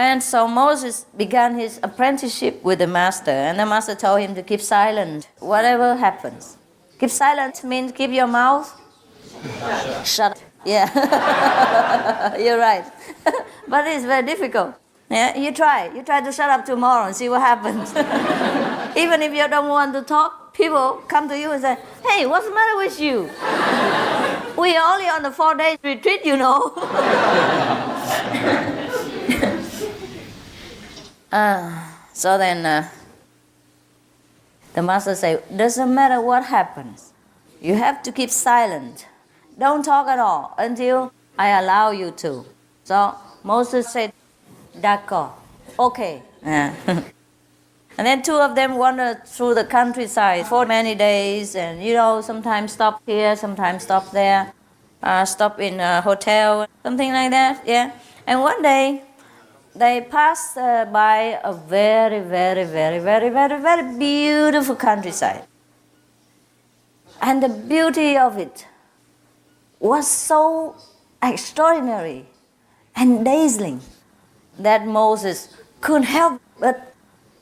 And so Moses began his apprenticeship with the master, and the master told him to keep silent, whatever happens. Keep silent means keep your mouth shut. Yeah, you're right. But it's very difficult. Yeah, you try to shut up tomorrow and see what happens. Even if you don't want to talk, people come to you and say, "Hey, what's the matter with you? We are only on the 4-day retreat, you know." So then the master said, doesn't matter what happens. You have to keep silent. Don't talk at all until I allow you to. So Moses said, d'accord, okay. Yeah. And then two of them wandered through the countryside for many days, and sometimes stop here, sometimes stop there, stop in a hotel, something like that. Yeah. And one day they passed by a very, very, very, very, very, very beautiful countryside. And the beauty of it was so extraordinary and dazzling that Moses couldn't help but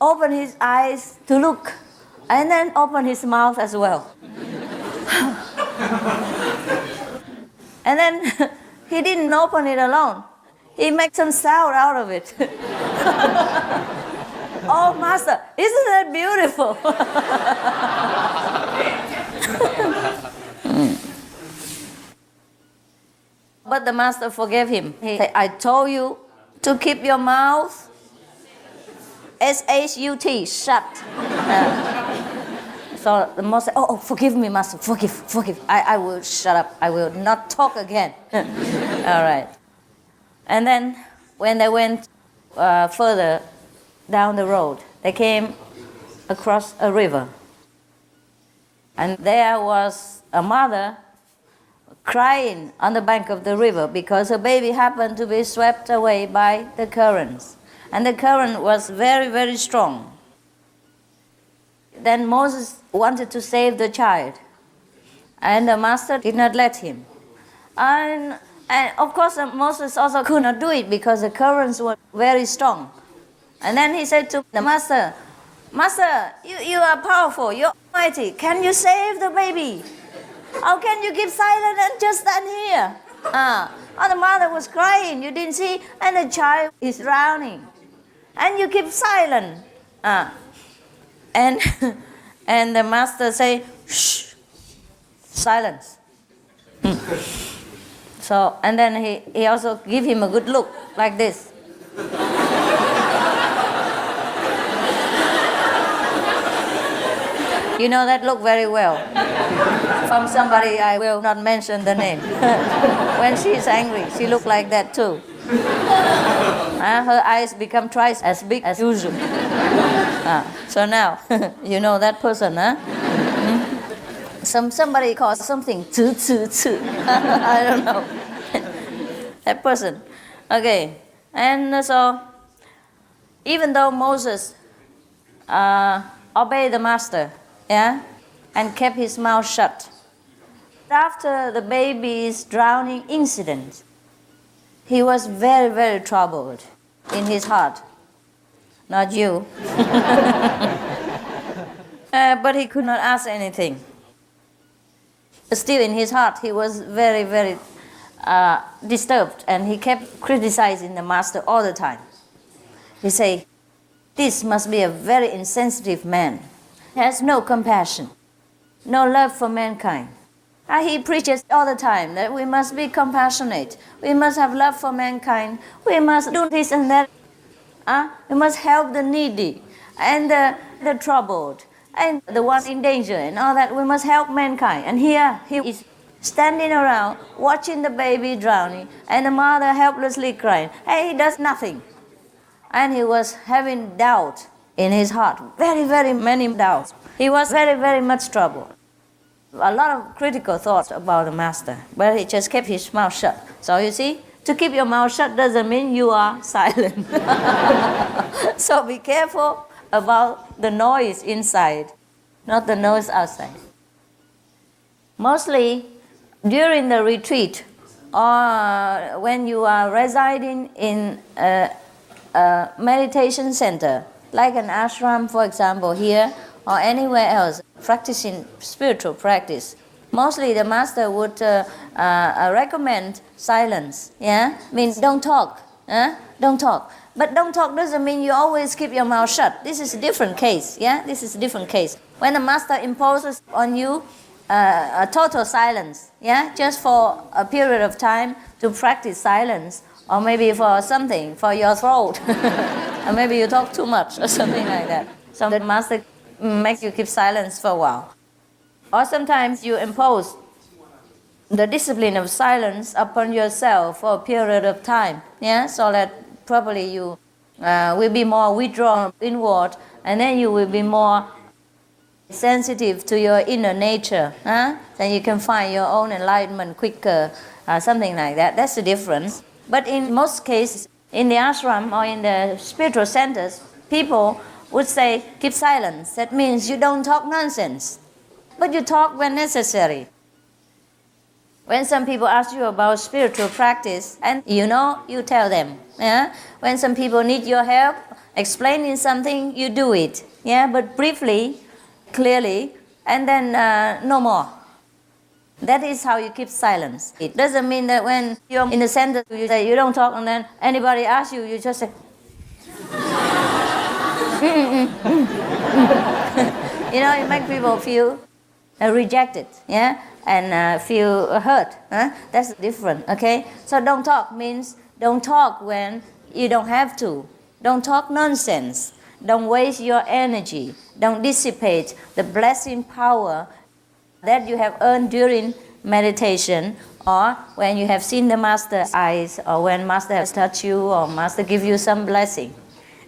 open his eyes to look and then open his mouth as well. And then he didn't open it alone. He made some sound out of it. Oh, Master, isn't that beautiful? But the Master forgave him. He said, I told you to keep your mouth S-H-U-T, shut. So the Master said, oh, forgive me, Master, forgive. I will shut up. I will not talk again. All right. And then when they went further down the road, they came across a river. And there was a mother crying on the bank of the river because her baby happened to be swept away by the currents. And the current was very, very strong. Then Moses wanted to save the child, and the Master did not let him. And of course, Moses also could not do it because the currents were very strong. And then he said to the Master, Master, you are powerful, you're mighty. Can you save the baby? How can you keep silent and just stand here? And the mother was crying, you didn't see, and the child is drowning. And you keep silent. And the Master say, shh, silence. So, and then he also give him a good look, like this. You know that look very well. From somebody I will not mention the name. When she is angry, she look like that too. Her eyes become twice as big as usual. So now, you know that person, huh? Somebody calls something tsu. I don't know. That person. Okay. And so, even though Moses obeyed the Master, yeah, and kept his mouth shut, after the baby's drowning incident, he was very, very troubled in his heart. Not you. But he could not ask anything. Still in his heart, he was very, very disturbed, and he kept criticizing the Master all the time. He said, this must be a very insensitive man. He has no compassion, no love for mankind. He preaches all the time that we must be compassionate, we must have love for mankind, we must do this and that. We must help the needy and the troubled and the ones in danger and all that. We must help mankind. And here he is standing around watching the baby drowning and the mother helplessly crying. And he does nothing. And he was having doubt in his heart, very, very many doubts. He was very, very much troubled. A lot of critical thoughts about the Master, but he just kept his mouth shut. So you see, to keep your mouth shut doesn't mean you are silent. So be careful about the noise inside, not the noise outside. Mostly during the retreat or when you are residing in a meditation center, like an ashram, for example, here or anywhere else, practicing spiritual practice, mostly the master would recommend silence. Yeah, means don't talk. Don't talk. But don't talk doesn't mean you always keep your mouth shut. This is a different case. Yeah, this is a different case. When the master imposes on you a total silence, yeah, just for a period of time to practice silence, or maybe for something, for your throat, or maybe you talk too much or something like that. So the master makes you keep silence for a while. Or sometimes you impose the discipline of silence upon yourself for a period of time, yeah, so that probably you will be more withdrawn inward, and then you will be more sensitive to your inner nature. Then you can find your own enlightenment quicker, something like that. That's the difference. But in most cases, in the ashram or in the spiritual centers, people would say, keep silence. That means you don't talk nonsense, but you talk when necessary. When some people ask you about spiritual practice, and you tell them. Yeah? When some people need your help explaining something, you do it. Yeah? But briefly, clearly, and then no more. That is how you keep silence. It doesn't mean that when you're in the center, you say you don't talk, and then anybody asks you, you just say, you make people feel rejected, yeah, and feel hurt. That's different, okay? So don't talk means don't talk when you don't have to. Don't talk nonsense. Don't waste your energy. Don't dissipate the blessing power that you have earned during meditation, or when you have seen the master's eyes, or when master has touched you, or master give you some blessing.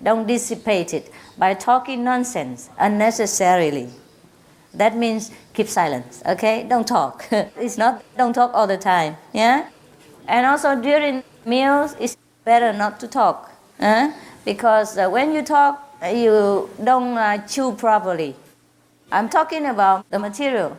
Don't dissipate it by talking nonsense unnecessarily. That means keep silence, okay? Don't talk. It's not don't talk all the time, yeah? And also during meals, it's better not to talk, because when you talk, you don't chew properly. I'm talking about the material.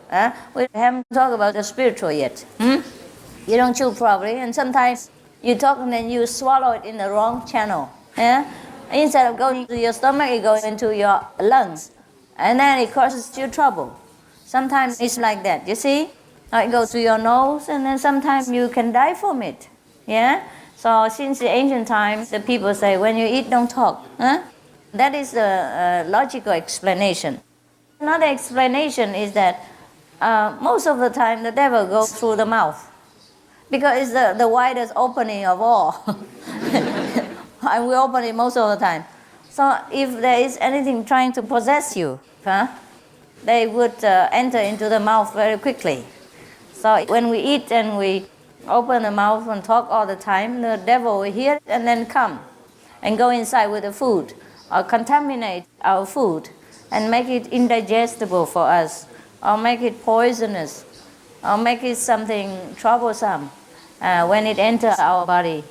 We haven't talked about the spiritual yet. You don't chew properly, and sometimes you talk and then you swallow it in the wrong channel. Yeah? Instead of going to your stomach, it goes into your lungs, and then it causes you trouble. Sometimes it's like that, you see? It goes to your nose, and then sometimes you can die from it. Yeah? So since the ancient times, the people say, when you eat, don't talk. That is a logical explanation. Another explanation is that most of the time the devil goes through the mouth, because it's the widest opening of all. And we open it most of the time. So if there is anything trying to possess you, they would enter into the mouth very quickly. So when we eat and we open the mouth and talk all the time, the devil will hear it and then come and go inside with the food, or contaminate our food and make it indigestible for us, or make it poisonous, or make it something troublesome when it enters our body.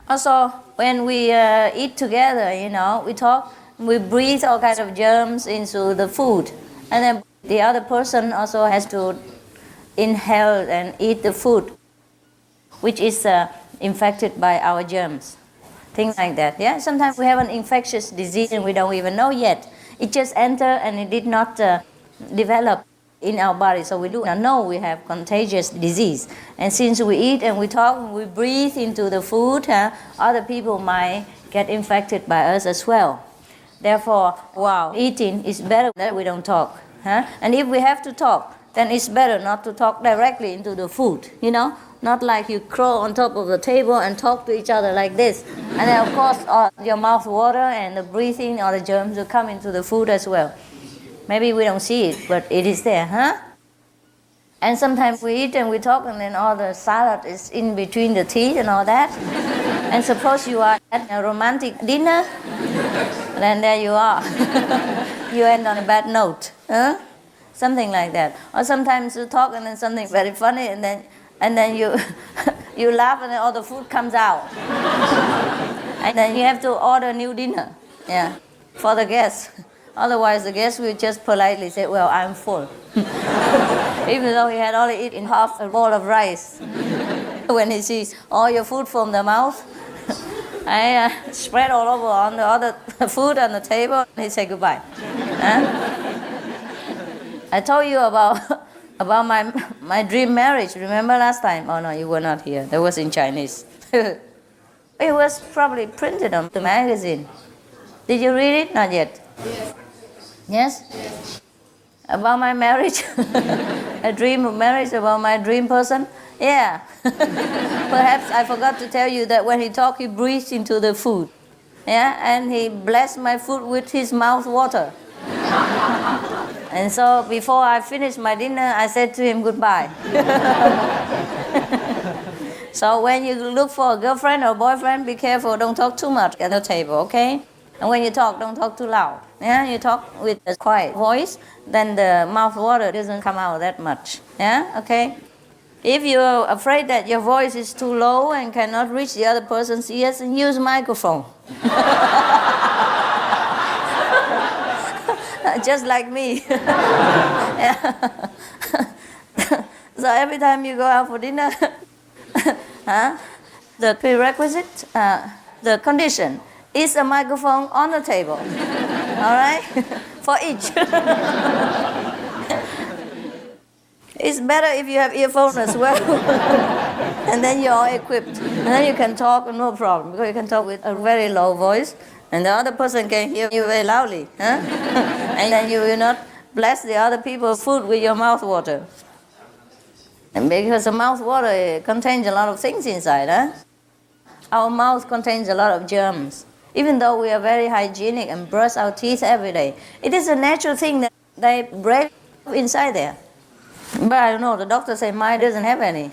Also, when we eat together, we talk, we breathe all kinds of germs into the food, and then the other person also has to inhale and eat the food, which is infected by our germs. Things like that. Yeah. Sometimes we have an infectious disease and we don't even know yet. It just entered and it did not develop in our body, so we do not know we have contagious disease. And since we eat and we talk and we breathe into the food, other people might get infected by us as well. Therefore, while eating, it's better that we don't talk. And if we have to talk, then it's better not to talk directly into the food. Not like you crawl on top of the table and talk to each other like this. And then, of course, your mouth water and the breathing or the germs will come into the food as well. Maybe we don't see it, but it is there, And sometimes we eat and we talk, and then all the salad is in between the teeth and all that. And suppose you are at a romantic dinner, then there you are. You end on a bad note, Something like that. Or sometimes you talk and then something very funny, and then you you laugh and then all the food comes out. And then you have to order a new dinner, for the guests. Otherwise the guest will just politely say, well, I'm full. Even though he had only eaten half a bowl of rice. when he sees all your food from the mouth. I spread all over on the other food on the table, and he said goodbye. I told you about my dream marriage. Remember last time? Oh no, you were not here. That was in Chinese. It was probably printed on the magazine. Did you read it? Not yet. Yes? About my marriage? A dream of marriage, about my dream person? Yeah. Perhaps I forgot to tell you that when he talked, he breathed into the food. Yeah, and he blessed my food with his mouth water. And so before I finished my dinner, I said to him goodbye. So when you look for a girlfriend or boyfriend, be careful, don't talk too much at the table, okay? And when you talk, don't talk too loud. Yeah, you talk with a quiet voice, then the mouth water doesn't come out that much. Yeah, okay? If you're afraid that your voice is too low and cannot reach the other person's ears, then use microphone. Just like me. So every time you go out for dinner, the prerequisite, the condition is a microphone on the table. All right? For each. It's better if you have earphones as well. And then you're all equipped. And then you can talk, no problem, because you can talk with a very low voice, and the other person can hear you very loudly. And then you will not bless the other people's food with your mouth water. And because the mouth water contains a lot of things inside. Our mouth contains a lot of germs. Even though we are very hygienic and brush our teeth every day, it is a natural thing that they break inside there. But I don't know, the doctor said mine doesn't have any.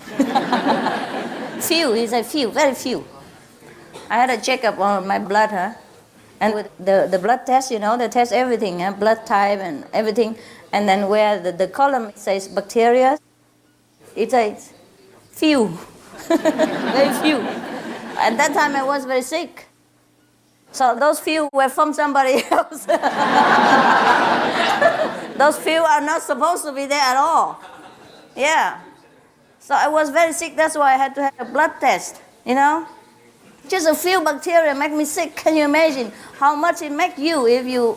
Few, he said few, very few. I had a checkup on my blood, and with the blood test, they test everything, blood type and everything. And then where the column says bacteria, it says few, very few. At that time I was very sick. So those few were from somebody else. Those few are not supposed to be there at all. Yeah. So I was very sick, that's why I had to have a blood test, Just a few bacteria make me sick. Can you imagine how much it make you if you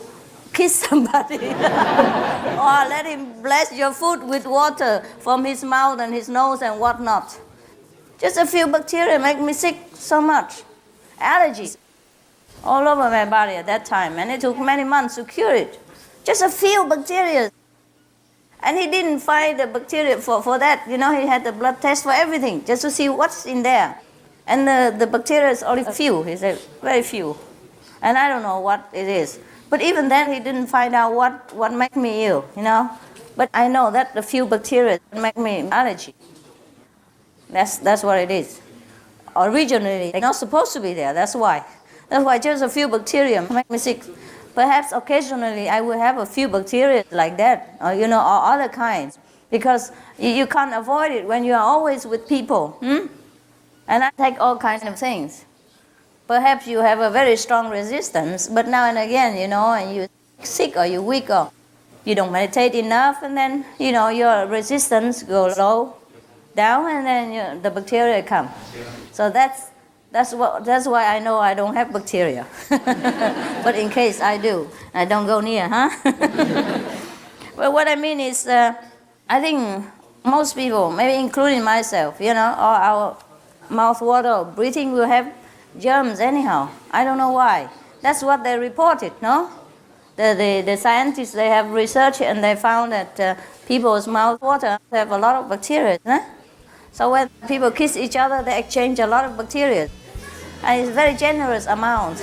kiss somebody? Or let him bless your food with water from his mouth and his nose and whatnot. Just a few bacteria make me sick so much. Allergies all over my body at that time, and it took many months to cure it. Just a few bacteria. And he didn't find the bacteria for that. He had the blood test for everything, just to see what's in there. And the bacteria is only few. He said, very few. And I don't know what it is. But even then, he didn't find out what made me ill, But I know that the few bacteria make me allergy. That's what it is. Originally, they're not supposed to be there. That's why. That's why just a few bacteria make me sick. Perhaps occasionally I will have a few bacteria like that, or other kinds, because you can't avoid it when you are always with people. And I take all kinds of things. Perhaps you have a very strong resistance, but now and again, and you're sick or you're weak or you don't meditate enough, and then, your resistance goes low, down, and then the bacteria come. So that's why I know I don't have bacteria. But in case I do, I don't go near, Well, what I mean is, I think most people, maybe including myself, or our mouth water or breathing will have germs anyhow. I don't know why. That's what they reported, no? The scientists, they have researched and they found that people's mouth water have a lot of bacteria. So when people kiss each other, they exchange a lot of bacteria. And it's a very generous amount.